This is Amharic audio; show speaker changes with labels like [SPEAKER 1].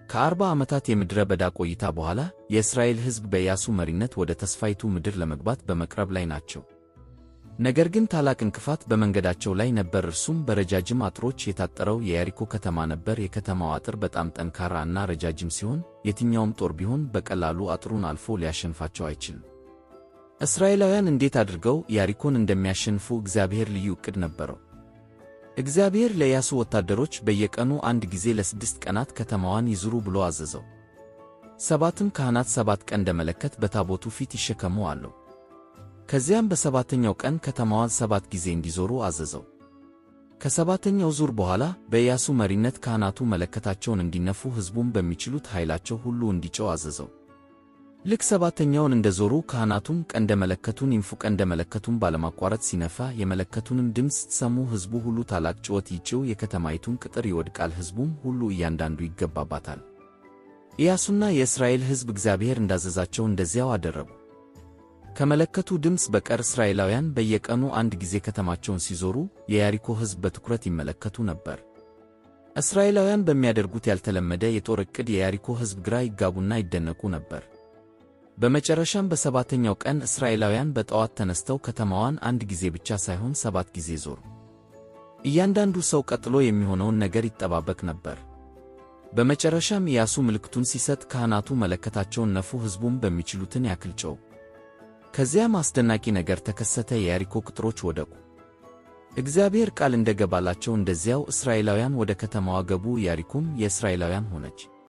[SPEAKER 1] ከ40 ዓመታት የምድረ በዳ ቆይታ በኋላ የእስራኤል ሕዝብ በኢያሱ መሪነት ወደ ተስፋይቱ ምድር ለመግባት በመቅረብ ላይ ናቸው። ነገር ግን ታላቅ እንቅፋት በመንገዳቸው ላይ ነበር። እርሱም በረጃጅም አጥሮች የታጠረው የኢያሪኮ ከተማ ነበር። የከተማው አጥር በጣም ጠንካራ እና ረጃጅም ሲሆን የትኛውም ጦር ቢሆን በቀላሉ አጥሩን አልፎ ሊያሸንፋቸው አይችልም። እስራኤላውያን እንዴት አድርገው ኢያሪኮን እንደሚያሸንፉ እግዚአብሔር ልዩ ዕቅድ ነበረው። እግዚአብሔር ለኢያሱ ወታደሮች በየቀኑ አንድ ጊዜ ለ6 ቀናት ከተማዋን ይዙሩ ብሎ አዘዘው። 7ም ካህናት 7 ቀንደ መለከት በታቦቱ ፊት ይሸከሙ አለው። ከዚያም በሰባተኛው ቀን ከተማዋን 7 ጊዜ እንዲዞሩ አዘዘው። ከሰባተኛው ዙር በኋላ በኢያሱ መሪነት ካህናቱ መለከታቸውን እንዲነፉ ሕዝቡም በሚችሉት ኃይላቸው ሁሉ እንዲጮኹ አዘዘው። ልክ ሰባተኛውን እንደዞሩ ካህናቱም ቀንደ መለከቱን ይንፉ። ቀንደ መለከቱም ባለማቋረጥ ሲነፋ የመለከቱንም ድምፅ ስትሰሙ ሕዝቡ ሁሉ ታላቅ ጩኸት ይጭው፣ የከተማይቱም ቅጥር ይወድቃል፣ ሕዝቡም ሁሉ እያንዳንዱ ይገባባታል። ኢያሱና የእስራኤል ሕዝብ እግዚአብሔር እንዳዘዛቸው እንደዚያው አደረጉ። ከመለከቱ ድምፅ በቀር እስራኤላውያን በየቀኑ አንድ ጊዜ ከተማቸውን ሲዞሩ የኢያሪኮ ሕዝብ በትኩረት ይመለከቱ ነበር። እስራኤላውያን በሚያደርጉት ያልተለመደ የጦር ዕቅድ የኢያሪኮ ሕዝብ ግራ ይጋቡና ይደነቁ ነበር። በመጨረሻም በሰባተኛው ቀን እስራኤላውያን በጠዋት ተነስተው ከተማዋን አንድ ጊዜ ብቻ ሳይሆን 7 ጊዜ ዞሩ። እያንዳንዱ ሰው ቀጥሎ የሚሆነውን ነገር ይጠባበቅ ነበር። በመጨረሻም ኢያሱ ምልክቱን ሲሰጥ ካህናቱ መለከታቸውን ነፉ፣ ሕዝቡም በሚችሉትን ያክል ጮኹ። ከዚያም አስደናቂ ነገር ተከሰተ። የኢያሪኮ ቅጥሮች ወደቁ። እግዚአብሔር ቃል እንደገባላቸው እንደዚያው እስራኤላውያን ወደ ከተማዋ ገቡ። ኢያሪኮም የእስራኤላውያን ሆነች።